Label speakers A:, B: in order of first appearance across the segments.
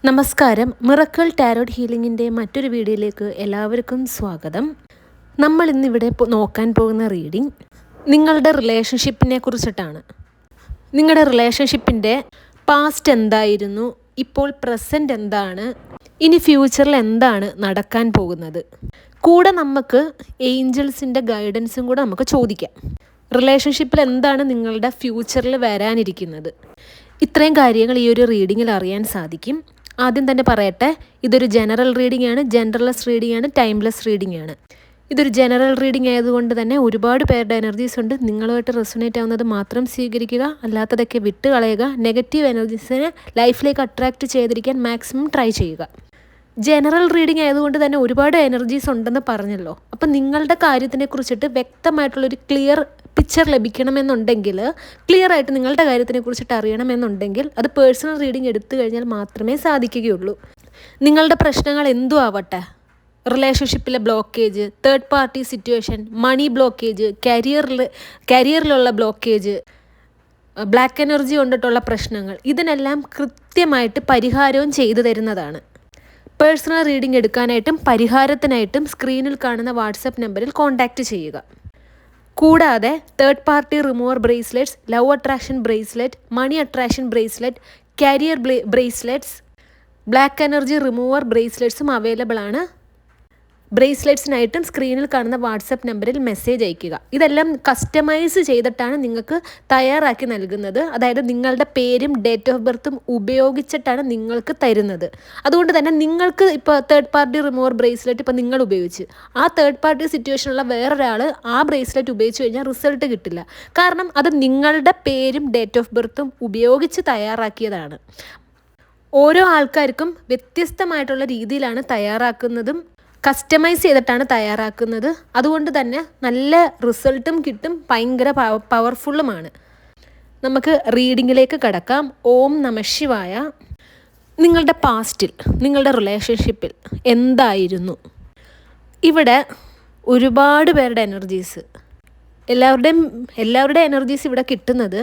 A: നമസ്കാരം. Miracle tarot ഹീലിംഗിൻ്റെ മറ്റൊരു വീഡിയോയിലേക്ക് എല്ലാവർക്കും സ്വാഗതം. നമ്മൾ ഇന്നിവിടെ നോക്കാൻ പോകുന്ന റീഡിംഗ് നിങ്ങളുടെ റിലേഷൻഷിപ്പിനെ കുറിച്ചിട്ടാണ്. നിങ്ങളുടെ റിലേഷൻഷിപ്പിൻ്റെ പാസ്റ്റ് എന്തായിരുന്നു, ഇപ്പോൾ പ്രസൻറ്റ് എന്താണ്, ഇനി ഫ്യൂച്ചറിൽ എന്താണ് നടക്കാൻ പോകുന്നത്, കൂടെ നമുക്ക് ഏഞ്ചൽസിൻ്റെ ഗൈഡൻസും കൂടെ നമുക്ക് ചോദിക്കാം. റിലേഷൻഷിപ്പിൽ എന്താണ് നിങ്ങളുടെ ഫ്യൂച്ചറിൽ വരാനിരിക്കുന്നത്, ഇത്രയും കാര്യങ്ങൾ ഈ ഒരു റീഡിങ്ങിൽ അറിയാൻ സാധിക്കും. ആദ്യം തന്നെ പറയട്ടെ, ഇതൊരു ജനറൽ റീഡിംഗ് ആണ്, ജെൻഡർലെസ് റീഡിംഗ് ആണ്, ടൈംലെസ് റീഡിംഗ് ആണ്. ഇതൊരു ജനറൽ റീഡിംഗ് ആയതുകൊണ്ട് തന്നെ ഒരുപാട് പേരുടെ എനർജീസ് ഉണ്ട്. നിങ്ങളുമായിട്ട് റെസൊനേറ്റ് ആവുന്നത് മാത്രം സ്വീകരിക്കുക, അല്ലാത്തതൊക്കെ വിട്ട് കളയുക. നെഗറ്റീവ് എനർജീസിനെ ലൈഫിലേക്ക് അട്രാക്റ്റ് ചെയ്തിരിക്കാൻ മാക്സിമം ട്രൈ ചെയ്യുക. ജനറൽ റീഡിംഗ് ആയതുകൊണ്ട് തന്നെ ഒരുപാട് എനർജീസ് ഉണ്ടെന്ന് പറഞ്ഞല്ലോ. അപ്പം നിങ്ങളുടെ കാര്യത്തിനെ കുറിച്ചിട്ട് വ്യക്തമായിട്ടുള്ളൊരു ക്ലിയർ പിക്ചർ ലഭിക്കണമെന്നുണ്ടെങ്കിൽ, ക്ലിയർ ആയിട്ട് നിങ്ങളുടെ കാര്യത്തിനെ കുറിച്ചിട്ട് അറിയണമെന്നുണ്ടെങ്കിൽ അത് പേഴ്സണൽ റീഡിംഗ് എടുത്തു കഴിഞ്ഞാൽ മാത്രമേ സാധിക്കുകയുള്ളൂ. നിങ്ങളുടെ പ്രശ്നങ്ങൾ എന്തും ആവട്ടെ, റിലേഷൻഷിപ്പിലെ ബ്ലോക്കേജ്, തേർഡ് പാർട്ടി സിറ്റുവേഷൻ, മണി ബ്ലോക്കേജ്, കരിയറിലുള്ള ബ്ലോക്കേജ്, ബ്ലാക്ക് എനർജി കൊണ്ടിട്ടുള്ള പ്രശ്നങ്ങൾ, ഇതിനെല്ലാം കൃത്യമായിട്ട് പരിഹാരവും ചെയ്തു തരുന്നതാണ്. പേഴ്സണൽ റീഡിംഗ് എടുക്കാനായിട്ടും പരിഹാരത്തിനായിട്ടും സ്ക്രീനിൽ കാണുന്ന വാട്സപ്പ് നമ്പറിൽ കോൺടാക്റ്റ് ചെയ്യുക. കൂടാതെ third party remover bracelets, love attraction bracelet, money attraction bracelet, career bracelets, black energy remover ബ്രേസ്ലെറ്റ്സും അവൈലബിൾ ആണ്. ബ്രേസ്ലെറ്റ്സിനായിട്ടും സ്ക്രീനിൽ കാണുന്ന വാട്സപ്പ് നമ്പറിൽ മെസ്സേജ് അയയ്ക്കുക. ഇതെല്ലാം കസ്റ്റമൈസ് ചെയ്തിട്ടാണ് നിങ്ങൾക്ക് തയ്യാറാക്കി നൽകുന്നത്. അതായത് നിങ്ങളുടെ പേരും ഡേറ്റ് ഓഫ് ബർത്തും ഉപയോഗിച്ചിട്ടാണ് നിങ്ങൾക്ക് തരുന്നത്. അതുകൊണ്ട് തന്നെ നിങ്ങൾക്ക് ഇപ്പോൾ തേർഡ് പാർട്ടി റിമൂവർ ബ്രേസ്ലെറ്റ് ഇപ്പോൾ നിങ്ങൾ ഉപയോഗിച്ച് ആ തേർഡ് പാർട്ടി സിറ്റുവേഷനുള്ള വേറൊരാൾ ആ ബ്രേസ്ലെറ്റ് ഉപയോഗിച്ച് കഴിഞ്ഞാൽ റിസൾട്ട് കിട്ടില്ല. കാരണം അത് നിങ്ങളുടെ പേരും ഡേറ്റ് ഓഫ് ബർത്തും ഉപയോഗിച്ച് തയ്യാറാക്കിയതാണ്. ഓരോ ആൾക്കാർക്കും വ്യത്യസ്തമായിട്ടുള്ള രീതിയിലാണ് തയ്യാറാക്കുന്നതും കസ്റ്റമൈസ് ചെയ്തിട്ടാണ് തയ്യാറാക്കുന്നത്. അതുകൊണ്ട് തന്നെ നല്ല റിസൾട്ടും കിട്ടും, ഭയങ്കര പവർഫുള്ളുമാണ്. നമുക്ക് റീഡിങ്ങിലേക്ക് കടക്കാം. ഓം നമഃ ശിവായ. നിങ്ങളുടെ പാസ്റ്റിൽ, നിങ്ങളുടെ റിലേഷൻഷിപ്പിൽ എന്തായിരുന്നു? ഇവിടെ ഒരുപാട് പേരുടെ എനർജീസ്, എല്ലാവരുടെയും എനർജീസ് ഇവിടെ കിട്ടുന്നത്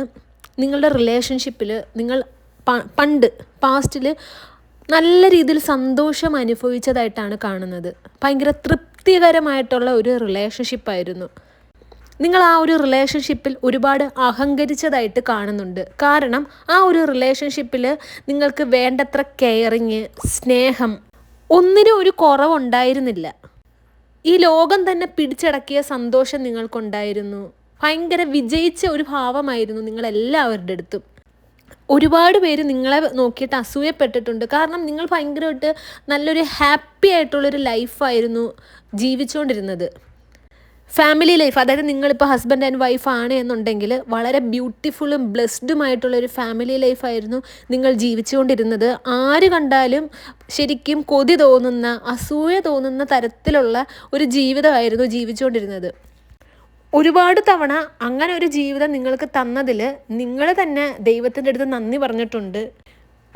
A: നിങ്ങളുടെ റിലേഷൻഷിപ്പിൽ നിങ്ങൾ പാസ്റ്റിൽ നല്ല രീതിയിൽ സന്തോഷം അനുഭവിച്ചതായിട്ടാണ് കാണുന്നത്. ഭയങ്കര തൃപ്തികരമായിട്ടുള്ള ഒരു റിലേഷൻഷിപ്പായിരുന്നു. നിങ്ങൾ ആ ഒരു റിലേഷൻഷിപ്പിൽ ഒരുപാട് അഹങ്കരിച്ചതായിട്ട് കാണുന്നുണ്ട്. കാരണം ആ ഒരു റിലേഷൻഷിപ്പിൽ നിങ്ങൾക്ക് വേണ്ടത്ര കെയറിങ്, സ്നേഹം, ഒന്നിനും ഒരു കുറവുണ്ടായിരുന്നില്ല. ഈ ലോകം തന്നെ പിടിച്ചടക്കിയ സന്തോഷം നിങ്ങൾക്കുണ്ടായിരുന്നു. ഭയങ്കര വിജയിച്ച ഒരു ഭാവമായിരുന്നു നിങ്ങളെല്ലാവരുടെ അടുത്തും. ഒരുപാട് പേര് നിങ്ങളെ നോക്കിയിട്ട് അസൂയപ്പെട്ടിട്ടുണ്ട്. കാരണം നിങ്ങൾ ഭയങ്കരമായിട്ട് നല്ലൊരു ഹാപ്പി ആയിട്ടുള്ളൊരു ലൈഫായിരുന്നു ജീവിച്ചുകൊണ്ടിരുന്നത്. ഫാമിലി ലൈഫ്, അതായത് നിങ്ങളിപ്പോൾ ഹസ്ബൻഡ് ആൻഡ് വൈഫ് ആണ് എന്നുണ്ടെങ്കിൽ വളരെ ബ്യൂട്ടിഫുള്ളും ബ്ലെസ്ഡുമായിട്ടുള്ളൊരു ഫാമിലി ലൈഫായിരുന്നു നിങ്ങൾ ജീവിച്ചുകൊണ്ടിരുന്നത്. ആര് കണ്ടാലും ശരിക്കും കൊതി തോന്നുന്ന, അസൂയ തോന്നുന്ന തരത്തിലുള്ള ഒരു ജീവിതമായിരുന്നു ജീവിച്ചുകൊണ്ടിരുന്നത്. ഒരുപാട് തവണ അങ്ങനെ ഒരു ജീവിതം നിങ്ങൾക്ക് തന്നതിൽ നിങ്ങൾ തന്നെ ദൈവത്തിൻ്റെ അടുത്ത് നന്ദി പറഞ്ഞിട്ടുണ്ട്.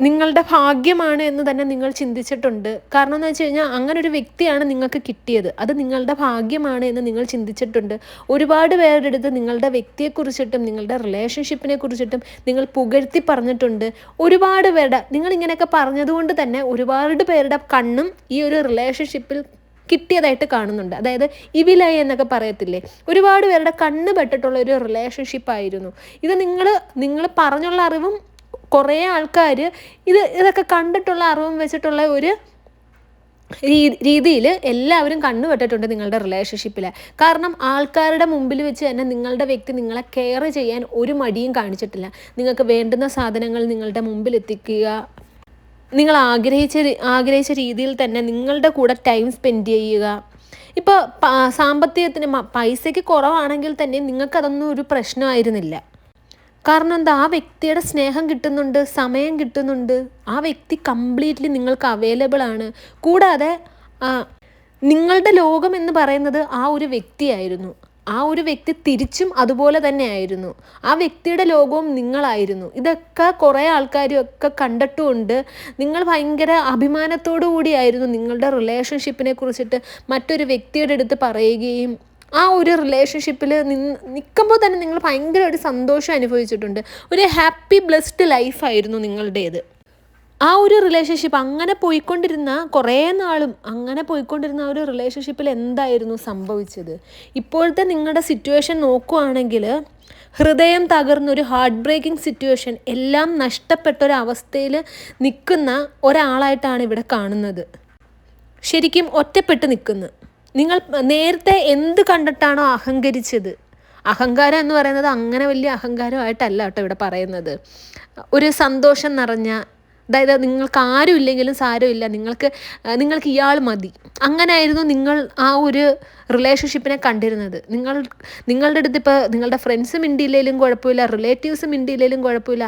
A: നിങ്ങളുടെ ഭാഗ്യമാണ് എന്ന് തന്നെ നിങ്ങൾ ചിന്തിച്ചിട്ടുണ്ട്. കാരണം എന്ന് വെച്ച് കഴിഞ്ഞാൽ അങ്ങനെ ഒരു വ്യക്തിയാണ് നിങ്ങൾക്ക് കിട്ടിയത്, അത് നിങ്ങളുടെ ഭാഗ്യമാണ് എന്ന് നിങ്ങൾ ചിന്തിച്ചിട്ടുണ്ട്. ഒരുപാട് പേരുടെ അടുത്ത് നിങ്ങളുടെ വ്യക്തിയെക്കുറിച്ചിട്ടും നിങ്ങളുടെ റിലേഷൻഷിപ്പിനെ കുറിച്ചിട്ടും നിങ്ങൾ പുകഴ്ത്തി പറഞ്ഞിട്ടുണ്ട്. ഒരുപാട് പേരുടെ, നിങ്ങളിങ്ങനെയൊക്കെ പറഞ്ഞതുകൊണ്ട് തന്നെ ഒരുപാട് പേരുടെ കണ്ണും ഈ ഒരു റിലേഷൻഷിപ്പിൽ കിട്ടിയതായിട്ട് കാണുന്നുണ്ട്. അതായത് ഇവിലായി എന്നൊക്കെ പറയത്തില്ലേ, ഒരുപാട് പേരുടെ കണ്ണ് പെട്ടിട്ടുള്ള ഒരു റിലേഷൻഷിപ്പായിരുന്നു ഇത്. നിങ്ങൾ പറഞ്ഞുള്ള അറിവും കുറേ ആൾക്കാർ ഇതൊക്കെ കണ്ടിട്ടുള്ള അറിവും വെച്ചിട്ടുള്ള ഒരു രീതിയിൽ എല്ലാവരും കണ്ണുപെട്ടിട്ടുണ്ട് നിങ്ങളുടെ റിലേഷൻഷിപ്പിൽ. കാരണം ആൾക്കാരുടെ മുമ്പിൽ വെച്ച് തന്നെ നിങ്ങളുടെ വ്യക്തി നിങ്ങളെ കെയർ ചെയ്യാൻ ഒരു മടിയും കാണിച്ചിട്ടില്ല. നിങ്ങൾക്ക് വേണ്ടുന്ന സാധനങ്ങൾ നിങ്ങളുടെ മുമ്പിൽ എത്തിക്കുക, നിങ്ങൾ ആഗ്രഹിച്ച രീതിയിൽ തന്നെ നിങ്ങളുടെ കൂടെ ടൈം സ്പെൻഡ് ചെയ്യുക. ഇപ്പോൾ സാമ്പത്തികത്തിന് പൈസയ്ക്ക് കുറവാണെങ്കിൽ തന്നെ നിങ്ങൾക്കതൊന്നും ഒരു പ്രശ്നമായിരുന്നില്ല. കാരണം എന്താ, ആ വ്യക്തിയുടെ സ്നേഹം കിട്ടുന്നുണ്ട്, സമയം കിട്ടുന്നുണ്ട്, ആ വ്യക്തി കംപ്ലീറ്റ്ലി നിങ്ങൾക്ക് അവൈലബിൾ ആണ്. കൂടാതെ നിങ്ങളുടെ ലോകം എന്ന് പറയുന്നത് ആ ഒരു വ്യക്തിയായിരുന്നു. ആ ഒരു വ്യക്തി തിരിച്ചും അതുപോലെ തന്നെ ആയിരുന്നു. ആ വ്യക്തിയുടെ ലോകവും നിങ്ങളായിരുന്നു. ഇതൊക്കെ കുറേ ആൾക്കാരും ഒക്കെ കണ്ടിട്ടുമുണ്ട്. നിങ്ങൾ ഭയങ്കര അഭിമാനത്തോടു കൂടിയായിരുന്നു നിങ്ങളുടെ റിലേഷൻഷിപ്പിനെ കുറിച്ചിട്ട് മറ്റൊരു വ്യക്തിയുടെ അടുത്ത് പറയുകയും ആ ഒരു റിലേഷൻഷിപ്പിൽ നിൽക്കുമ്പോൾ തന്നെ നിങ്ങൾ ഭയങ്കര ഒരു സന്തോഷം അനുഭവിച്ചിട്ടുണ്ട്. ഒരു ഹാപ്പി ബ്ലെസ്ഡ് ലൈഫായിരുന്നു നിങ്ങളുടേത്. ആ ഒരു റിലേഷൻഷിപ്പ് അങ്ങനെ പോയിക്കൊണ്ടിരുന്ന കുറേ നാളും അങ്ങനെ പോയിക്കൊണ്ടിരുന്ന ആ ഒരു റിലേഷൻഷിപ്പിൽ എന്തായിരുന്നു സംഭവിച്ചത്? ഇപ്പോഴത്തെ നിങ്ങളുടെ സിറ്റുവേഷൻ നോക്കുകയാണെങ്കിൽ ഹൃദയം തകർന്നൊരു ഹാർട്ട് ബ്രേക്കിംഗ് സിറ്റുവേഷൻ, എല്ലാം നഷ്ടപ്പെട്ടൊരവസ്ഥയിൽ നിൽക്കുന്ന ഒരാളായിട്ടാണ് ഇവിടെ കാണുന്നത്. ശരിക്കും ഒറ്റപ്പെട്ട് നിൽക്കുന്നു. നിങ്ങൾ നേരത്തെ എന്ത് കണ്ടിട്ടാണോ അഹങ്കരിച്ചത്, അഹങ്കാരം എന്ന് പറയുന്നത് അങ്ങനെ വലിയ അഹങ്കാരമായിട്ടല്ല കേട്ടോ ഇവിടെ പറയുന്നത്. ഒരു സന്തോഷം നിറഞ്ഞ, അതായത് നിങ്ങൾക്ക് ആരും ഇല്ലെങ്കിലും സാരമില്ല, നിങ്ങൾക്ക് ഇയാൾ മതി, അങ്ങനെയായിരുന്നു നിങ്ങൾ ആ ഒരു റിലേഷൻഷിപ്പിനെ കണ്ടിരുന്നത്. നിങ്ങളുടെ അടുത്ത് ഇപ്പോൾ നിങ്ങളുടെ ഫ്രണ്ട്സ് മിണ്ടിയില്ലെങ്കിലും കുഴപ്പമില്ല, റിലേറ്റീവ്സ് മിണ്ടിയില്ലെങ്കിലും കുഴപ്പമില്ല,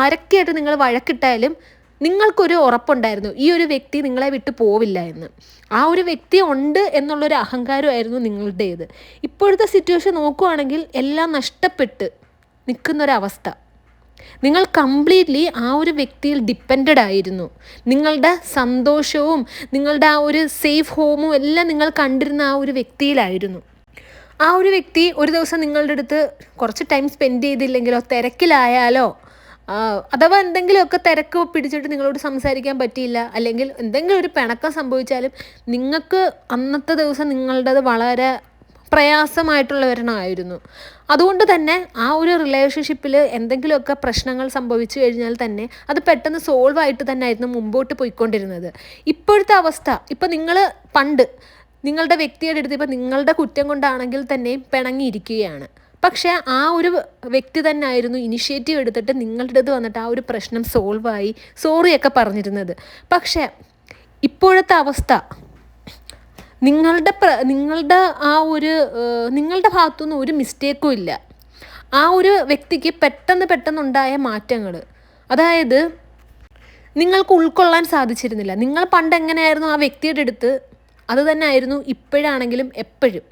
A: ആരൊക്കെയായിട്ട് നിങ്ങൾ വഴക്കിട്ടാലും നിങ്ങൾക്കൊരു ഉറപ്പുണ്ടായിരുന്നു ഈ ഒരു വ്യക്തി നിങ്ങളെ വിട്ടു പോവില്ല എന്ന്. ആ ഒരു വ്യക്തി ഉണ്ട് എന്നുള്ളൊരു അഹങ്കാരമായിരുന്നു നിങ്ങളുടേത്. ഇപ്പോഴത്തെ സിറ്റുവേഷൻ നോക്കുകയാണെങ്കിൽ എല്ലാം നഷ്ടപ്പെട്ട് നിൽക്കുന്നൊരവസ്ഥ. നിങ്ങൾ കംപ്ലീറ്റ്ലി ആ ഒരു വ്യക്തിയിൽ ഡിപ്പെൻഡഡ് ആയിരുന്നു. നിങ്ങളുടെ സന്തോഷവും നിങ്ങളുടെ ആ ഒരു സേഫ് ഹോമും എല്ലാം നിങ്ങൾ കണ്ടിരുന്ന ആ ഒരു വ്യക്തിയിലായിരുന്നു. ആ ഒരു വ്യക്തി ഒരു ദിവസം നിങ്ങളുടെ അടുത്ത് കുറച്ച് ടൈം സ്പെൻഡ് ചെയ്തില്ലെങ്കിലോ, തിരക്കിലായാലോ, അഥവാ എന്തെങ്കിലുമൊക്കെ തിരക്ക് പിടിച്ചിട്ട് നിങ്ങളോട് സംസാരിക്കാൻ പറ്റിയില്ല, അല്ലെങ്കിൽ എന്തെങ്കിലും ഒരു പിണക്കം സംഭവിച്ചാലും നിങ്ങൾക്ക് അന്നത്തെ ദിവസം നിങ്ങളുടേത് വളരെ പ്രയാസമായിട്ടുള്ള ഒരെണ്ണമായിരുന്നു. അതുകൊണ്ട് തന്നെ ആ ഒരു റിലേഷൻഷിപ്പിൽ എന്തെങ്കിലുമൊക്കെ പ്രശ്നങ്ങൾ സംഭവിച്ചു കഴിഞ്ഞാൽ തന്നെ അത് പെട്ടെന്ന് സോൾവ് ആയിട്ട് തന്നെ ആയിരുന്നു മുമ്പോട്ട് പോയിക്കൊണ്ടിരുന്നത്. ഇപ്പോഴത്തെ അവസ്ഥ, ഇപ്പം നിങ്ങൾ പണ്ട് നിങ്ങളുടെ വ്യക്തിയുടെ അടുത്ത് ഇപ്പം നിങ്ങളുടെ കുറ്റം കൊണ്ടാണെങ്കിൽ തന്നെയും പിണങ്ങിയിരിക്കുകയാണ്. പക്ഷേ ആ ഒരു വ്യക്തി തന്നെ ആയിരുന്നു ഇനിഷ്യേറ്റീവ് എടുത്തിട്ട് നിങ്ങളുടെ അടുത്ത് വന്നിട്ട് ആ ഒരു പ്രശ്നം സോൾവായി സോറിയൊക്കെ പറഞ്ഞിരുന്നത്. പക്ഷേ ഇപ്പോഴത്തെ അവസ്ഥ, നിങ്ങളുടെ ആ ഒരു നിങ്ങളുടെ ഭാഗത്തുനിന്ന് ഒരു മിസ്റ്റേക്കും ഇല്ല. ആ ഒരു വ്യക്തിക്ക് പെട്ടെന്നുണ്ടായ മാറ്റങ്ങൾ, അതായത് നിങ്ങൾക്ക് ഉൾക്കൊള്ളാൻ സാധിച്ചിരുന്നില്ല. നിങ്ങൾ പണ്ട് എങ്ങനെയായിരുന്നു ആ വ്യക്തിയുടെ അടുത്ത്, അത് തന്നെ ആയിരുന്നു ഇപ്പോഴാണെങ്കിലും എപ്പോഴും.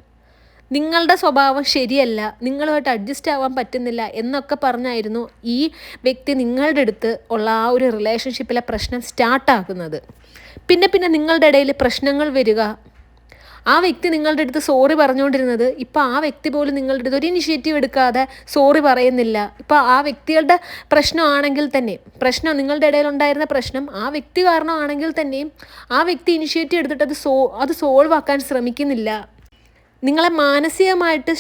A: നിങ്ങളുടെ സ്വഭാവം ശരിയല്ല, നിങ്ങളുമായിട്ട് അഡ്ജസ്റ്റ് ആവാൻ പറ്റുന്നില്ല എന്നൊക്കെ പറഞ്ഞായിരുന്നു ഈ വ്യക്തി നിങ്ങളുടെ അടുത്ത് ഉള്ള ആ ഒരു റിലേഷൻഷിപ്പിലെ പ്രശ്നം സ്റ്റാർട്ടാക്കുന്നത്. പിന്നെ നിങ്ങളുടെ ഇടയിൽ പ്രശ്നങ്ങൾ വരിക. ആ വ്യക്തി നിങ്ങളുടെ അടുത്ത് സോറി പറഞ്ഞുകൊണ്ടിരുന്നത് ഇപ്പോൾ ആ വ്യക്തി പോലും നിങ്ങളുടെ അടുത്ത് ഒരു ഇനിഷ്യേറ്റീവ് എടുക്കാതെ സോറി പറയുന്നില്ല. ഇപ്പോൾ ആ വ്യക്തികളുടെ പ്രശ്നമാണെങ്കിൽ തന്നെ, പ്രശ്നം നിങ്ങളുടെ ഇടയിലുണ്ടായിരുന്ന പ്രശ്നം ആ വ്യക്തി കാരണമാണെങ്കിൽ തന്നെയും ആ വ്യക്തി ഇനിഷ്യേറ്റീവ് എടുത്തിട്ട് അത് സോൾവ് ആക്കാൻ ശ്രമിക്കുന്നില്ല. നിങ്ങളെ മാനസികമായിട്ട്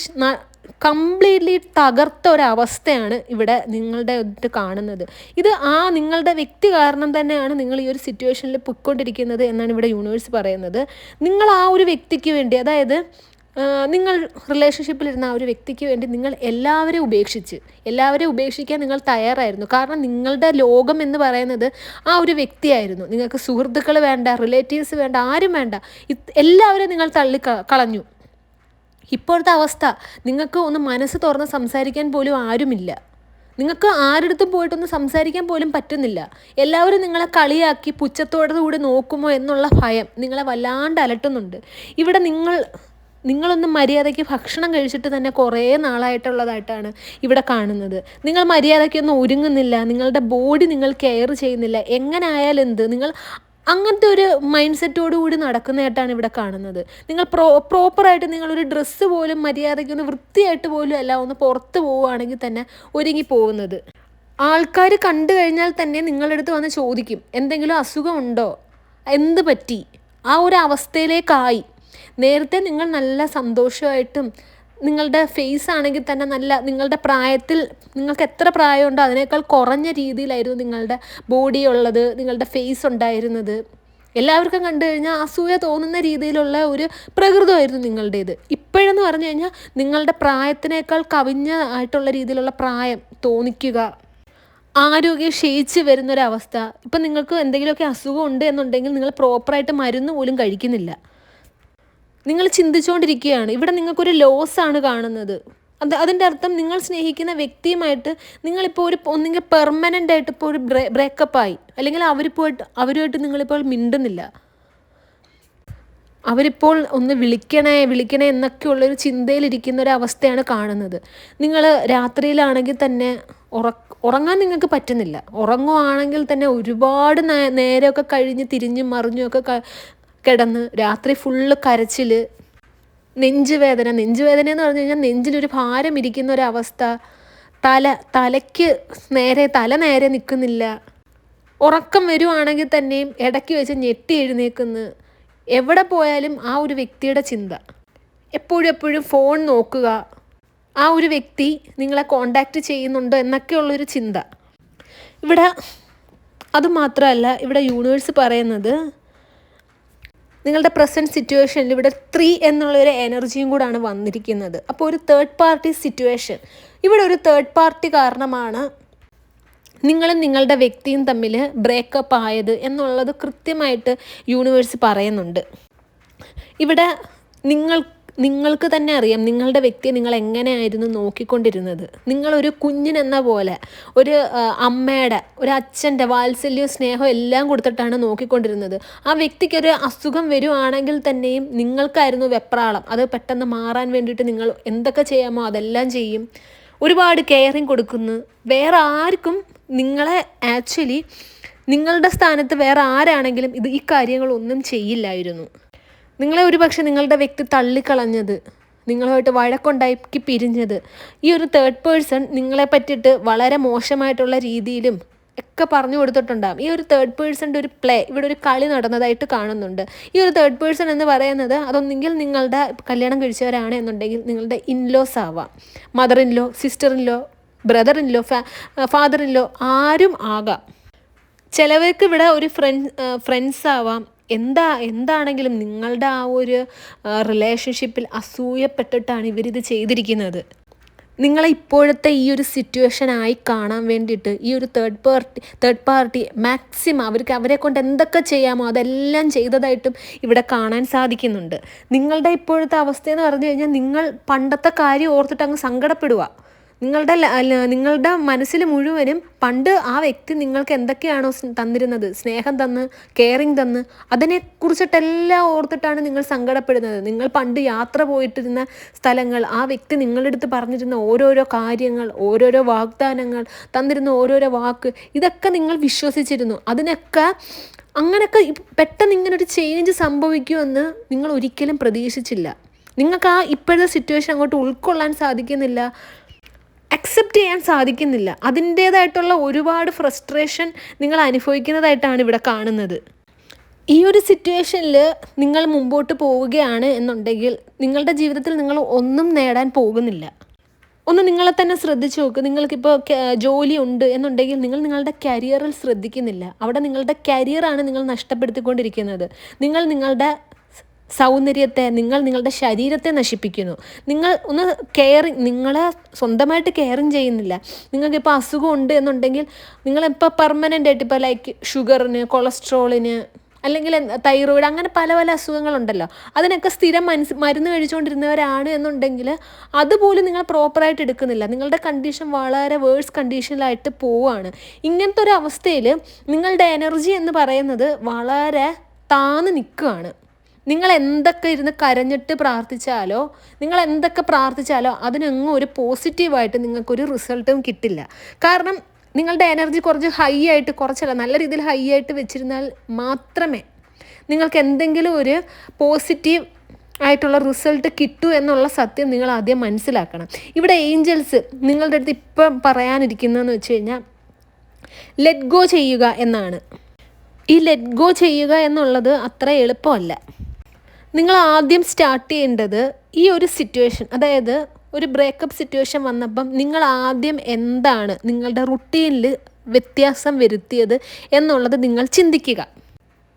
A: കംപ്ലീറ്റ്ലി തകർത്ത ഒരവസ്ഥയാണ് ഇവിടെ നിങ്ങളുടെ കാണുന്നത്. ഇത് ആ നിങ്ങളുടെ വ്യക്തി കാരണം തന്നെയാണ് നിങ്ങൾ ഈ ഒരു സിറ്റുവേഷനിൽ പൊയ്ക്കൊണ്ടിരിക്കുന്നത് എന്നാണ് ഇവിടെ യൂണിവേഴ്സ് പറയുന്നത്. നിങ്ങൾ ആ ഒരു വ്യക്തിക്ക് വേണ്ടി, അതായത് നിങ്ങൾ റിലേഷൻഷിപ്പിലിരുന്ന ആ ഒരു വ്യക്തിക്ക് വേണ്ടി നിങ്ങൾ എല്ലാവരെയും ഉപേക്ഷിക്കാൻ നിങ്ങൾ തയ്യാറായിരുന്നു. കാരണം നിങ്ങളുടെ ലോകം എന്ന് പറയുന്നത് ആ ഒരു വ്യക്തിയായിരുന്നു. നിങ്ങൾക്ക് സുഹൃത്തുക്കൾ വേണ്ട, റിലേറ്റീവ്സ് വേണ്ട, ആരും വേണ്ട, എല്ലാവരെയും നിങ്ങൾ കളഞ്ഞു. ഇപ്പോഴത്തെ അവസ്ഥ, നിങ്ങൾക്ക് ഒന്ന് മനസ്സ് തുറന്ന് സംസാരിക്കാൻ പോലും ആരുമില്ല. നിങ്ങൾക്ക് ആരുടെ പോയിട്ടൊന്ന് സംസാരിക്കാൻ പോലും പറ്റുന്നില്ല. എല്ലാവരും നിങ്ങളെ കളിയാക്കി പുച്ഛത്തോടുകൂടി നോക്കുമോ എന്നുള്ള ഭയം നിങ്ങളെ വല്ലാണ്ട് അലട്ടുന്നുണ്ട്. ഇവിടെ നിങ്ങളൊന്നും മര്യാദയ്ക്ക് ഭക്ഷണം കഴിച്ചിട്ട് തന്നെ കുറേ നാളായിട്ടുള്ളതായിട്ടാണ് ഇവിടെ കാണുന്നത്. നിങ്ങൾ മര്യാദയ്ക്കൊന്നും ഒരുങ്ങുന്നില്ല, നിങ്ങളുടെ ബോഡി നിങ്ങൾ കെയർ ചെയ്യുന്നില്ല. എങ്ങനെ ആയാലും എന്ത്, നിങ്ങൾ അങ്ങനത്തെ ഒരു മൈൻഡ് സെറ്റോടു കൂടി നടക്കുന്നതായിട്ടാണ് ഇവിടെ കാണുന്നത്. നിങ്ങൾ പ്രോപ്പറായിട്ട് നിങ്ങളൊരു ഡ്രസ്സ് പോലും മര്യാദയ്ക്കൊന്ന് വൃത്തിയായിട്ട് പോലും അല്ല ഒന്ന് പുറത്ത് പോവുകയാണെങ്കിൽ തന്നെ ഒരുങ്ങി പോകുന്നത്. ആൾക്കാർ കണ്ടു കഴിഞ്ഞാൽ തന്നെ നിങ്ങളുടെ അടുത്ത് വന്ന് ചോദിക്കും എന്തെങ്കിലും അസുഖമുണ്ടോ, എന്ത് പറ്റി, ആ ഒരു അവസ്ഥയിലേക്കായി. നേരത്തെ നിങ്ങൾ നല്ല സന്തോഷമായിട്ടും നിങ്ങളുടെ ഫേസ് ആണെങ്കിൽ തന്നെ നല്ല, നിങ്ങളുടെ പ്രായത്തിൽ നിങ്ങൾക്ക് എത്ര പ്രായമുണ്ടോ അതിനേക്കാൾ കുറഞ്ഞ രീതിയിലായിരുന്നു നിങ്ങളുടെ ബോഡി ഉള്ളത്, നിങ്ങളുടെ ഫേസ് ഉണ്ടായിരുന്നത്. എല്ലാവർക്കും കണ്ടു കഴിഞ്ഞാൽ അസൂയ തോന്നുന്ന രീതിയിലുള്ള ഒരു പ്രകൃതമായിരുന്നു നിങ്ങളുടേത്. ഇപ്പോഴെന്ന് പറഞ്ഞു കഴിഞ്ഞാൽ നിങ്ങളുടെ പ്രായത്തിനേക്കാൾ കവിഞ്ഞ ആയിട്ടുള്ള രീതിയിലുള്ള പ്രായം തോന്നിക്കുക, ആരോഗ്യം ക്ഷയിച്ച് വരുന്നൊരവസ്ഥ. ഇപ്പം നിങ്ങൾക്ക് എന്തെങ്കിലുമൊക്കെ അസുഖം ഉണ്ട് എന്നുണ്ടെങ്കിൽ നിങ്ങൾ പ്രോപ്പറായിട്ട് മരുന്ന് പോലും കഴിക്കുന്നില്ല. നിങ്ങൾ ചിന്തിച്ചുകൊണ്ടിരിക്കുകയാണ്. ഇവിടെ നിങ്ങൾക്കൊരു ലോസാണ് കാണുന്നത്. അതിൻ്റെ അർത്ഥം നിങ്ങൾ സ്നേഹിക്കുന്ന വ്യക്തിയുമായിട്ട് നിങ്ങളിപ്പോൾ ഒന്നെങ്കിൽ പെർമനൻ്റ് ആയിട്ട് ഇപ്പോൾ ഒരു ബ്രേക്കപ്പായി, അല്ലെങ്കിൽ അവരുമായിട്ട് നിങ്ങളിപ്പോൾ മിണ്ടുന്നില്ല. അവരിപ്പോൾ ഒന്ന് വിളിക്കണേ എന്നൊക്കെയുള്ളൊരു ചിന്തയിലിരിക്കുന്ന ഒരവസ്ഥയാണ് കാണുന്നത്. നിങ്ങൾ രാത്രിയിലാണെങ്കിൽ തന്നെ ഉറങ്ങാൻ നിങ്ങൾക്ക് പറ്റുന്നില്ല. ഉറങ്ങുവാണെങ്കിൽ തന്നെ ഒരുപാട് നേരമൊക്കെ കഴിഞ്ഞ് തിരിഞ്ഞും മറിഞ്ഞുമൊക്കെ കിടന്ന് രാത്രി ഫുള്ള് കരച്ചിൽ, നെഞ്ചുവേദന എന്ന് പറഞ്ഞു കഴിഞ്ഞാൽ നെഞ്ചിലൊരു ഭാരം ഇരിക്കുന്ന ഒരവസ്ഥ, തല നേരെ നിൽക്കുന്നില്ല. ഉറക്കം വരുവാണെങ്കിൽ തന്നെയും ഇടയ്ക്ക് വെച്ച് ഞെട്ടി എഴുന്നേൽക്കുന്നു. എവിടെ പോയാലും ആ ഒരു വ്യക്തിയുടെ ചിന്ത, എപ്പോഴും ഫോൺ നോക്കുക, ആ ഒരു വ്യക്തി നിങ്ങളെ കോണ്ടാക്റ്റ് ചെയ്യുന്നുണ്ടോ എന്നൊക്കെയുള്ളൊരു ചിന്ത. ഇവിടെ അതുമാത്രമല്ല, ഇവിടെ യൂണിവേഴ്സ് പറയുന്നത് നിങ്ങളുടെ പ്രസൻറ്റ് സിറ്റുവേഷനിൽ ഇവിടെ 3 എന്നുള്ളൊരു എനർജിയും കൂടാണ് വന്നിരിക്കുന്നത്. അപ്പോൾ ഒരു തേർഡ് പാർട്ടി സിറ്റുവേഷൻ, ഇവിടെ ഒരു തേർഡ് പാർട്ടി കാരണമാണ് നിങ്ങളും നിങ്ങളുടെ വ്യക്തിയും തമ്മിൽ ബ്രേക്കപ്പ് ആയത് എന്നുള്ളത് കൃത്യമായിട്ട് യൂണിവേഴ്സ് പറയുന്നുണ്ട്. ഇവിടെ നിങ്ങൾക്ക് തന്നെ അറിയാം നിങ്ങളുടെ വ്യക്തിയെ നിങ്ങൾ എങ്ങനെയായിരുന്നു നോക്കിക്കൊണ്ടിരുന്നത്. നിങ്ങളൊരു കുഞ്ഞിനെന്ന പോലെ, ഒരു അമ്മയുടെ, ഒരു അച്ഛൻ്റെ വാത്സല്യവും സ്നേഹവും എല്ലാം കൊടുത്തിട്ടാണ് നോക്കിക്കൊണ്ടിരുന്നത്. ആ വ്യക്തിക്കൊരു അസുഖം വരുവാണെങ്കിൽ തന്നെയും നിങ്ങൾക്കായിരുന്നു വെപ്രാളം. അത് പെട്ടെന്ന് മാറാൻ വേണ്ടിയിട്ട് നിങ്ങൾ എന്തൊക്കെ ചെയ്യാമോ അതെല്ലാം ചെയ്യും. ഒരുപാട് കെയറിങ് കൊടുക്കുന്നു. വേറെ ആർക്കും നിങ്ങളെ ആക്ച്വലി നിങ്ങളുടെ സ്ഥാനത്ത് വേറെ ആരാണെങ്കിലും ഈ കാര്യങ്ങളൊന്നും ചെയ്യില്ലായിരുന്നു. നിങ്ങളെ ഒരുപക്ഷെ നിങ്ങളുടെ വ്യക്തി തള്ളിക്കളഞ്ഞത്, നിങ്ങളുമായിട്ട് വഴക്കുണ്ടാക്കി പിരിഞ്ഞത്, ഈ ഒരു തേർഡ് പേഴ്സൺ നിങ്ങളെ പറ്റിയിട്ട് വളരെ മോശമായിട്ടുള്ള രീതിയിലും ഒക്കെ പറഞ്ഞു കൊടുത്തിട്ടുണ്ടാകും. ഈ ഒരു തേർഡ് പേഴ്സൻ്റെ ഒരു ഇവിടെ ഒരു കളി നടന്നതായിട്ട് കാണുന്നുണ്ട്. ഈ ഒരു തേർഡ് പേഴ്സൺ എന്ന് പറയുന്നത് അതൊന്നെങ്കിൽ നിങ്ങളുടെ കല്യാണം കഴിച്ചവരാണ് എന്നുണ്ടെങ്കിൽ നിങ്ങളുടെ ഇൻലോസ് ആവാം, മദർ ഇൻലോ, സിസ്റ്റർ ഇൻലോ, ബ്രദർ ഇൻലോ, ഫാദർ ഇൻലോ, ആരും ആകാം. ചിലവർക്ക് ഇവിടെ ഒരു ഫ്രണ്ട്സ് ആവാം. എന്താണെങ്കിലും നിങ്ങളുടെ ആ ഒരു റിലേഷൻഷിപ്പിൽ അസൂയപ്പെട്ടിട്ടാണ് ഇവരിത് ചെയ്തിരിക്കുന്നത്. നിങ്ങളെ ഇപ്പോഴത്തെ ഈ ഒരു സിറ്റുവേഷനായി കാണാൻ വേണ്ടിയിട്ട് ഈ ഒരു തേർഡ് പാർട്ടി മാക്സിമം അവരെ കൊണ്ട് എന്തൊക്കെ ചെയ്യാമോ അതെല്ലാം ചെയ്തതായിട്ടും ഇവിടെ കാണാൻ സാധിക്കുന്നുണ്ട്. നിങ്ങളുടെ ഇപ്പോഴത്തെ അവസ്ഥയെന്ന് പറഞ്ഞു കഴിഞ്ഞാൽ നിങ്ങൾ പണ്ടത്തെ കാര്യം ഓർത്തിട്ട് അങ്ങ് സങ്കടപ്പെടുക. നിങ്ങളുടെ മനസ്സിൽ മുഴുവനും പണ്ട് ആ വ്യക്തി നിങ്ങൾക്ക് എന്തൊക്കെയാണോ തന്നിരുന്നത്, സ്നേഹം തന്ന്, കെയറിങ് തന്ന്, അതിനെക്കുറിച്ചിട്ടെല്ലാം ഓർത്തിട്ടാണ് നിങ്ങൾ സങ്കടപ്പെടുന്നത്. നിങ്ങൾ പണ്ട് യാത്ര പോയിട്ടിരുന്ന സ്ഥലങ്ങൾ, ആ വ്യക്തി നിങ്ങളുടെ അടുത്ത് പറഞ്ഞിരുന്ന ഓരോരോ കാര്യങ്ങൾ, ഓരോരോ വാഗ്ദാനങ്ങൾ, തന്നിരുന്ന ഓരോരോ വാക്ക്, ഇതൊക്കെ നിങ്ങൾ വിശ്വസിച്ചിരുന്നു. അങ്ങനെയൊക്കെ പെട്ടെന്ന് ഇങ്ങനൊരു ചേഞ്ച് സംഭവിക്കുമെന്ന് നിങ്ങൾ ഒരിക്കലും പ്രതീക്ഷിച്ചില്ല. നിങ്ങൾക്ക് ആ ഇപ്പോഴത്തെ സിറ്റുവേഷൻ അങ്ങോട്ട് ഉൾക്കൊള്ളാൻ സാധിക്കുന്നില്ല, അക്സെപ്റ്റ് ചെയ്യാൻ സാധിക്കുന്നില്ല. അതിൻ്റേതായിട്ടുള്ള ഒരുപാട് ഫ്രസ്ട്രേഷൻ നിങ്ങൾ അനുഭവിക്കുന്നതായിട്ടാണ് ഇവിടെ കാണുന്നത്. ഈ ഒരു സിറ്റുവേഷനിൽ നിങ്ങൾ മുമ്പോട്ട് പോവുകയാണ് എന്നുണ്ടെങ്കിൽ നിങ്ങളുടെ ജീവിതത്തിൽ നിങ്ങൾ ഒന്നും നേടാൻ പോകുന്നില്ല. ഒന്ന് നിങ്ങളെ തന്നെ ശ്രദ്ധിച്ച് നോക്ക്. നിങ്ങൾക്കിപ്പോൾ ജോലി ഉണ്ട് എന്നുണ്ടെങ്കിൽ നിങ്ങൾ നിങ്ങളുടെ കരിയറിൽ ശ്രദ്ധിക്കുന്നില്ല. അവിടെ നിങ്ങളുടെ കരിയറാണ് നിങ്ങൾ നഷ്ടപ്പെടുത്തിക്കൊണ്ടിരിക്കുന്നത്. നിങ്ങൾ നിങ്ങളുടെ സൗന്ദര്യത്തെ, നിങ്ങളുടെ ശരീരത്തെ നശിപ്പിക്കുന്നു. നിങ്ങൾ നിങ്ങളെ സ്വന്തമായിട്ട് കെയറിങ് ചെയ്യുന്നില്ല. നിങ്ങൾക്കിപ്പോൾ അസുഖം ഉണ്ട് എന്നുണ്ടെങ്കിൽ നിങ്ങളിപ്പോൾ പെർമനൻ്റ് ആയിട്ട് ഇപ്പോൾ ലൈക്ക് ഷുഗറിന്, കൊളസ്ട്രോളിന്, അല്ലെങ്കിൽ തൈറോയിഡ്, അങ്ങനെ പല പല അസുഖങ്ങളുണ്ടല്ലോ, അതിനൊക്കെ സ്ഥിരം മരുന്ന് കഴിച്ചുകൊണ്ടിരുന്നവരാണ് എന്നുണ്ടെങ്കിൽ അതുപോലും നിങ്ങൾ പ്രോപ്പറായിട്ട് എടുക്കുന്നില്ല. നിങ്ങളുടെ കണ്ടീഷൻ വളരെ വേഴ്സ് കണ്ടീഷനിലായിട്ട് പോവുകയാണ്. ഇങ്ങനത്തെ ഒരു അവസ്ഥയിൽ നിങ്ങളുടെ എനർജി എന്ന് പറയുന്നത് വളരെ താന്ന് നിൽക്കുകയാണ്. നിങ്ങൾ എന്തൊക്കെ ഇരുന്ന് കരഞ്ഞിട്ട് പ്രാർത്ഥിച്ചാലോ, നിങ്ങൾ എന്തൊക്കെ പ്രാർത്ഥിച്ചാലോ അതിനൊന്നും ഒരു പോസിറ്റീവായിട്ട് നിങ്ങൾക്കൊരു റിസൾട്ടും കിട്ടില്ല. കാരണം നിങ്ങളുടെ എനർജി കുറച്ച് ഹൈ ആയിട്ട്, കുറച്ചല്ല നല്ല രീതിയിൽ ഹൈ ആയിട്ട് വെച്ചിരുന്നാൽ മാത്രമേ നിങ്ങൾക്ക് എന്തെങ്കിലും ഒരു പോസിറ്റീവ് ആയിട്ടുള്ള റിസൾട്ട് കിട്ടൂ എന്നുള്ള സത്യം നിങ്ങൾ ആദ്യം മനസ്സിലാക്കണം. ഇവിടെ ഏഞ്ചൽസ് നിങ്ങളുടെ അടുത്ത് ഇപ്പം പറയാനിരിക്കുന്നതെന്ന് വെച്ച് കഴിഞ്ഞാൽ ലെറ്റ് ഗോ ചെയ്യുക എന്നാണ്. ഈ ലെറ്റ് ഗോ ചെയ്യുക എന്നുള്ളത് അത്ര എളുപ്പമല്ല. നിങ്ങൾ ആദ്യം സ്റ്റാർട്ട് ചെയ്യേണ്ടത് ഈ ഒരു സിറ്റുവേഷൻ, അതായത് ഒരു ബ്രേക്കപ്പ് സിറ്റുവേഷൻ വന്നപ്പം നിങ്ങൾ ആദ്യം എന്താണ് നിങ്ങളുടെ റുട്ടീനിൽ വ്യത്യാസം വരുത്തിയത് എന്നുള്ളത് നിങ്ങൾ ചിന്തിക്കുക.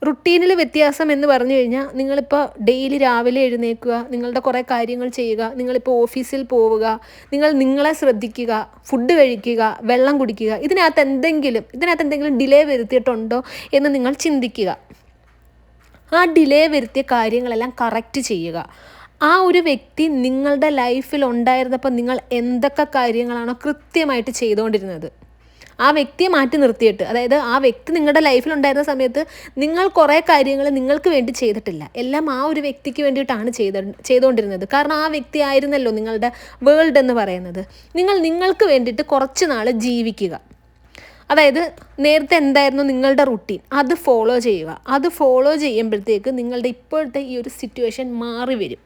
A: റുട്ടീനിൽ വ്യത്യാസം എന്ന് പറഞ്ഞു കഴിഞ്ഞാൽ നിങ്ങളിപ്പോൾ ഡെയിലി രാവിലെ എഴുന്നേൽക്കുക, നിങ്ങളുടെ കുറേ കാര്യങ്ങൾ ചെയ്യുക, നിങ്ങളിപ്പോൾ ഓഫീസിൽ പോവുക, നിങ്ങളെ ശ്രദ്ധിക്കുക, ഫുഡ് കഴിക്കുക, വെള്ളം കുടിക്കുക. ഇതിനകത്ത് എന്തെങ്കിലും ഡിലേ വരുത്തിയിട്ടുണ്ടോ എന്ന് നിങ്ങൾ ചിന്തിക്കുക. ആ ഡിലേ വരുത്തിയ കാര്യങ്ങളെല്ലാം കറക്റ്റ് ചെയ്യുക. ആ ഒരു വ്യക്തി നിങ്ങളുടെ ലൈഫിൽ ഉണ്ടായിരുന്നപ്പോൾ നിങ്ങൾ എന്തൊക്കെ കാര്യങ്ങളാണോ കൃത്യമായിട്ട് ചെയ്തുകൊണ്ടിരുന്നത്, ആ വ്യക്തിയെ മാറ്റി നിർത്തിയിട്ട്, അതായത് ആ വ്യക്തി നിങ്ങളുടെ ലൈഫിൽ ഉണ്ടായിരുന്ന സമയത്ത് നിങ്ങൾ കുറേ കാര്യങ്ങൾ നിങ്ങൾക്ക് വേണ്ടി ചെയ്തിട്ടില്ല, എല്ലാം ആ ഒരു വ്യക്തിക്ക് വേണ്ടിയിട്ടാണ് ചെയ്തുകൊണ്ടിരുന്നത്. കാരണം ആ വ്യക്തി ആയിരുന്നല്ലോ നിങ്ങളുടെ വേൾഡ് എന്ന് പറയുന്നത്. നിങ്ങൾക്ക് വേണ്ടിയിട്ട് കുറച്ച് നാൾ ജീവിക്കുക. അതായത് നേരത്തെ എന്തായിരുന്നു നിങ്ങളുടെ റുട്ടീൻ, അത് ഫോളോ ചെയ്യുക. അത് ഫോളോ ചെയ്യുമ്പോഴത്തേക്ക് നിങ്ങളുടെ ഇപ്പോഴത്തെ ഈ ഒരു സിറ്റുവേഷൻ മാറി വരും.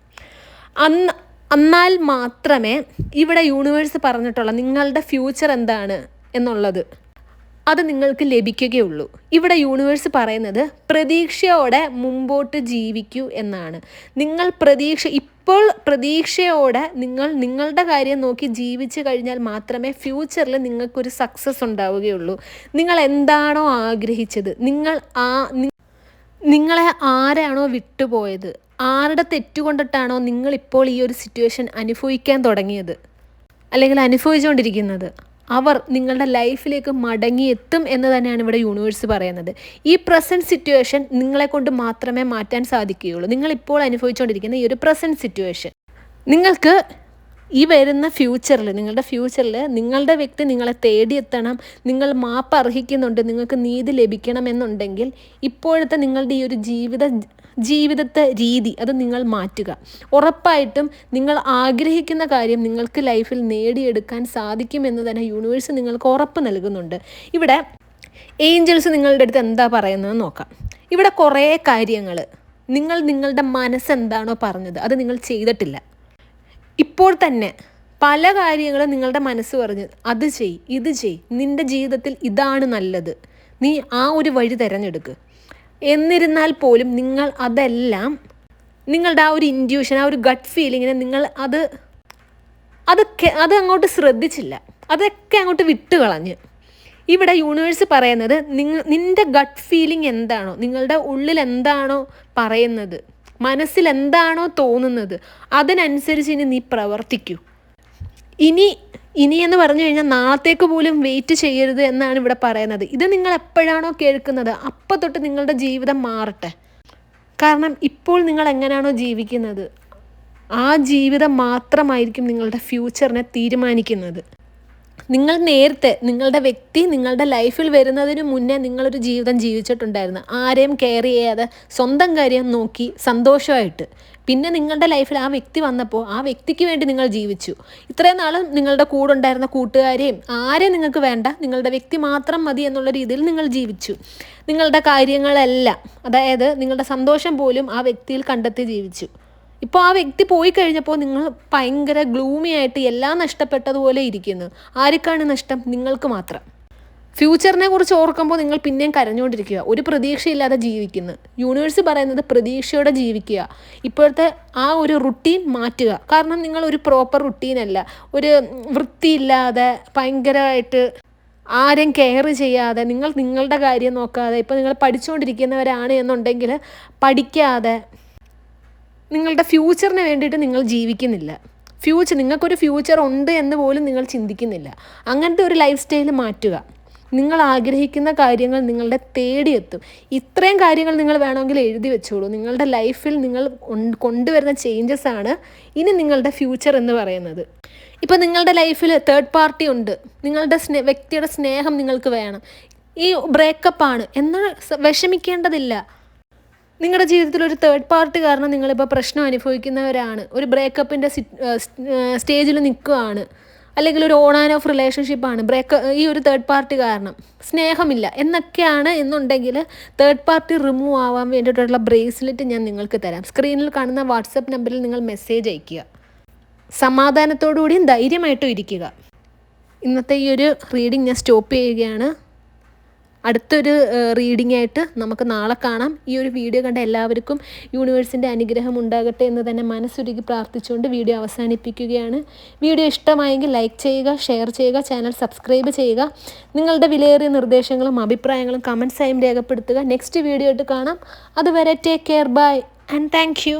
A: എന്നാൽ മാത്രമേ ഇവിടെ യൂണിവേഴ്സ് പറഞ്ഞിട്ടുള്ള നിങ്ങളുടെ ഫ്യൂച്ചർ എന്താണ് എന്നുള്ളത് അത് നിങ്ങൾക്ക് ലഭിക്കുകയുള്ളൂ. ഇവിടെ യൂണിവേഴ്സ് പറയുന്നത് പ്രതീക്ഷയോടെ മുമ്പോട്ട് ജീവിക്കൂ എന്നാണ്. നിങ്ങൾ ഇപ്പോൾ പ്രതീക്ഷയോടെ നിങ്ങളുടെ കാര്യം നോക്കി ജീവിച്ചു കഴിഞ്ഞാൽ മാത്രമേ ഫ്യൂച്ചറിൽ നിങ്ങൾക്കൊരു സക്സസ് ഉണ്ടാവുകയുള്ളൂ. നിങ്ങൾ എന്താണോ ആഗ്രഹിച്ചത്, നിങ്ങളെ ആരാണോ വിട്ടുപോയത്, ആരുടെ തെറ്റുകൊണ്ടിട്ടാണോ നിങ്ങളിപ്പോൾ ഈ ഒരു സിറ്റുവേഷൻ അനുഭവിക്കാൻ തുടങ്ങിയത് അല്ലെങ്കിൽ അനുഭവിച്ചുകൊണ്ടിരിക്കുന്നത്, അവർ നിങ്ങളുടെ ലൈഫിലേക്ക് മടങ്ങിയെത്തും എന്ന് തന്നെയാണ് ഇവിടെ യൂണിവേഴ്സ് പറയുന്നത്. ഈ പ്രസൻറ്റ് സിറ്റുവേഷൻ നിങ്ങളെക്കൊണ്ട് മാത്രമേ മാറ്റാൻ സാധിക്കുകയുള്ളൂ. നിങ്ങളിപ്പോൾ അനുഭവിച്ചുകൊണ്ടിരിക്കുന്ന ഈ ഒരു പ്രസൻറ്റ് സിറ്റുവേഷൻ നിങ്ങൾക്ക് ഈ വരുന്ന നിങ്ങളുടെ ഫ്യൂച്ചറിൽ നിങ്ങളുടെ വ്യക്തി നിങ്ങളെ തേടിയെത്തണം, നിങ്ങൾ മാപ്പ് അർഹിക്കുന്നുണ്ട്, നിങ്ങൾക്ക് നീതി ലഭിക്കണമെന്നുണ്ടെങ്കിൽ ഇപ്പോഴത്തെ നിങ്ങളുടെ ഈ ഒരു ജീവിതത്തെ രീതി അത് നിങ്ങൾ മാറ്റുക. ഉറപ്പായിട്ടും നിങ്ങൾ ആഗ്രഹിക്കുന്ന കാര്യം നിങ്ങൾക്ക് ലൈഫിൽ നേടിയെടുക്കാൻ സാധിക്കുമെന്ന് തന്നെ യൂണിവേഴ്സ് നിങ്ങൾക്ക് ഉറപ്പ് നൽകുന്നുണ്ട്. ഇവിടെ ഏഞ്ചൽസ് നിങ്ങളുടെ അടുത്ത് എന്താ പറയുന്നതെന്ന് നോക്കാം. ഇവിടെ കുറേ കാര്യങ്ങൾ നിങ്ങളുടെ മനസ്സെന്താണോ പറഞ്ഞത് അത് നിങ്ങൾ ചെയ്തിട്ടില്ല. ഇപ്പോൾ തന്നെ പല കാര്യങ്ങളും നിങ്ങളുടെ മനസ്സ് പറഞ്ഞ് അത് ചെയ്, ഇത് ചെയ്, നിൻ്റെ ജീവിതത്തിൽ ഇതാണ് നല്ലത്, നീ ആ ഒരു വഴി തിരഞ്ഞെടുക്കുക. എന്നിരുന്നാൽ പോലും നിങ്ങൾ അതെല്ലാം നിങ്ങളുടെ ആ ഒരു ഇൻറ്റ്യൂഷൻ, ആ ഒരു ഗട്ട് ഫീലിങ്ങിനെ നിങ്ങൾ അത് അങ്ങോട്ട് ശ്രദ്ധിച്ചില്ല, അതൊക്കെ അങ്ങോട്ട് വിട്ടുകളഞ്ഞ്. ഇവിടെ യൂണിവേഴ്സ് പറയുന്നത് നിൻ്റെ ഗട്ട് ഫീലിംഗ് എന്താണോ, നിങ്ങളുടെ ഉള്ളിൽ എന്താണോ പറയുന്നത്, മനസ്സിൽ എന്താണോ തോന്നുന്നത്, അതിനനുസരിച്ച് ഇനി നീ പ്രവർത്തിക്കൂ. ഇനി എന്ന് പറഞ്ഞു കഴിഞ്ഞാൽ നാളത്തേക്ക് പോലും വെയിറ്റ് ചെയ്യരുത് എന്നാണ് ഇവിടെ പറയുന്നത്. ഇത് നിങ്ങൾ എപ്പോഴാണോ കേൾക്കുന്നത് അപ്പോൾ തൊട്ട് നിങ്ങളുടെ ജീവിതം മാറട്ടെ. കാരണം ഇപ്പോൾ നിങ്ങൾ എങ്ങനെയാണോ ജീവിക്കുന്നത് ആ ജീവിതം മാത്രമായിരിക്കും നിങ്ങളുടെ ഫ്യൂച്ചറിനെ തീരുമാനിക്കുന്നത്. നിങ്ങൾ നേരത്തെ നിങ്ങളുടെ വ്യക്തി നിങ്ങളുടെ ലൈഫിൽ വരുന്നതിന് മുന്നേ നിങ്ങളൊരു ജീവിതം ജീവിച്ചിട്ടുണ്ടായിരുന്നു, ആരെയും കെയർ ചെയ്യാതെ സ്വന്തം കാര്യം നോക്കി സന്തോഷമായിട്ട്. പിന്നെ നിങ്ങളുടെ ലൈഫിൽ ആ വ്യക്തി വന്നപ്പോൾ ആ വ്യക്തിക്ക് വേണ്ടി നിങ്ങൾ ജീവിച്ചു. ഇത്രയും നാളും നിങ്ങളുടെ കൂടെ ഉണ്ടായിരുന്ന കൂട്ടുകാരെയും ആരെയും നിങ്ങൾക്ക് വേണ്ട, നിങ്ങളുടെ വ്യക്തി മാത്രം മതി എന്നുള്ള രീതിയിൽ നിങ്ങൾ ജീവിച്ചു. നിങ്ങളുടെ കാര്യങ്ങളെല്ലാം, അതായത് നിങ്ങളുടെ സന്തോഷം പോലും ആ വ്യക്തിയിൽ കണ്ടെത്തി ജീവിച്ചു. ഇപ്പോൾ ആ വ്യക്തി പോയി കഴിഞ്ഞപ്പോൾ നിങ്ങൾ ഭയങ്കര ഗ്ലൂമി ആയിട്ട് എല്ലാം നഷ്ടപ്പെട്ടതുപോലെ ഇരിക്കുന്നു. ആർക്കാണ് നഷ്ടം? നിങ്ങൾക്ക് മാത്രം. ഫ്യൂച്ചറിനെ കുറിച്ച് ഓർക്കുമ്പോൾ നിങ്ങൾ പിന്നെയും കരഞ്ഞുകൊണ്ടിരിക്കുക, ഒരു പ്രതീക്ഷയില്ലാതെ ജീവിക്കുന്നു. യൂണിവേഴ്സ് പറയുന്നത് പ്രതീക്ഷയോടെ ജീവിക്കുക. ഇപ്പോഴത്തെ ആ ഒരു റുട്ടീൻ മാറ്റുക. കാരണം നിങ്ങൾ ഒരു പ്രോപ്പർ റുട്ടീനല്ല, ഒരു വൃത്തിയില്ലാതെ ഭയങ്കരമായിട്ട് ആരെയും കെയർ ചെയ്യാതെ നിങ്ങളുടെ കാര്യം നോക്കാതെ, ഇപ്പോൾ നിങ്ങൾ പഠിച്ചുകൊണ്ടിരിക്കുന്നവരാണ് എന്നുണ്ടെങ്കിൽ പഠിക്കാതെ നിങ്ങളുടെ ഫ്യൂച്ചറിന് വേണ്ടിയിട്ട് നിങ്ങൾ ജീവിക്കുന്നില്ല. നിങ്ങൾക്കൊരു ഫ്യൂച്ചർ ഉണ്ട് എന്ന് പോലും നിങ്ങൾ ചിന്തിക്കുന്നില്ല. അങ്ങനത്തെ ഒരു ലൈഫ് സ്റ്റൈൽ മാറ്റുക. നിങ്ങൾ ആഗ്രഹിക്കുന്ന കാര്യങ്ങൾ നിങ്ങളുടെ തേടിയെത്തും. ഇത്രയും കാര്യങ്ങൾ നിങ്ങൾ വേണമെങ്കിൽ എഴുതി വെച്ചോളൂ. നിങ്ങളുടെ ലൈഫിൽ നിങ്ങൾ കൊണ്ടുവരുന്ന ചേഞ്ചസ് ആണ് ഇനി നിങ്ങളുടെ ഫ്യൂച്ചർ എന്ന് പറയുന്നത്. ഇപ്പോൾ നിങ്ങളുടെ ലൈഫിൽ തേർഡ് പാർട്ടി ഉണ്ട്, നിങ്ങളുടെ വ്യക്തിയുടെ സ്നേഹം നിങ്ങൾക്ക് വേണം, ഈ ബ്രേക്കപ്പാണ് എന്നാൽ വിഷമിക്കേണ്ടതില്ല. നിങ്ങളുടെ ജീവിതത്തിൽ ഒരു തേർഡ് പാർട്ടി കാരണം നിങ്ങളിപ്പോൾ പ്രശ്നം അനുഭവിക്കുന്നവരാണ്, ഒരു ബ്രേക്കപ്പിൻ്റെ സ്റ്റേജിൽ നിൽക്കുകയാണ്, അല്ലെങ്കിൽ ഒരു ഓൺ ആൻഡ് ഓഫ് റിലേഷൻഷിപ്പാണ്, ഈ ഒരു തേർഡ് പാർട്ടി കാരണം സ്നേഹമില്ല എന്നൊക്കെയാണ് എന്നുണ്ടെങ്കിൽ തേർഡ് പാർട്ടി റിമൂവ് ആവാൻ വേണ്ടിയിട്ടുള്ള ബ്രേസ്ലെറ്റ് ഞാൻ നിങ്ങൾക്ക് തരാം. സ്ക്രീനിൽ കാണുന്ന വാട്സപ്പ് നമ്പറിൽ നിങ്ങൾ മെസ്സേജ് അയയ്ക്കുക. സമാധാനത്തോടുകൂടിയും ധൈര്യമായിട്ടും ഇരിക്കുക. ഇന്നത്തെ ഈ ഒരു റീഡിങ് ഞാൻ സ്റ്റോപ്പ് ചെയ്യുകയാണ്. അടുത്തൊരു റീഡിംഗ് ആയിട്ട് നമുക്ക് നാളെ കാണാം. ഈ ഒരു വീഡിയോ കണ്ട എല്ലാവർക്കും യൂണിവേഴ്സിൻ്റെ അനുഗ്രഹം ഉണ്ടാകട്ടെ എന്ന് തന്നെ മനസ്സുരുകി പ്രാർത്ഥിച്ചുകൊണ്ട് വീഡിയോ അവസാനിപ്പിക്കുകയാണ്. വീഡിയോ ഇഷ്ടമായെങ്കിൽ ലൈക്ക് ചെയ്യുക, ഷെയർ ചെയ്യുക, ചാനൽ സബ്സ്ക്രൈബ് ചെയ്യുക. നിങ്ങളുടെ വിലയേറിയ നിർദ്ദേശങ്ങളും അഭിപ്രായങ്ങളും കമൻസായും രേഖപ്പെടുത്തുക. നെക്സ്റ്റ് വീഡിയോ ആയിട്ട് കാണാം. അതുവരെ take care, bye and thank U.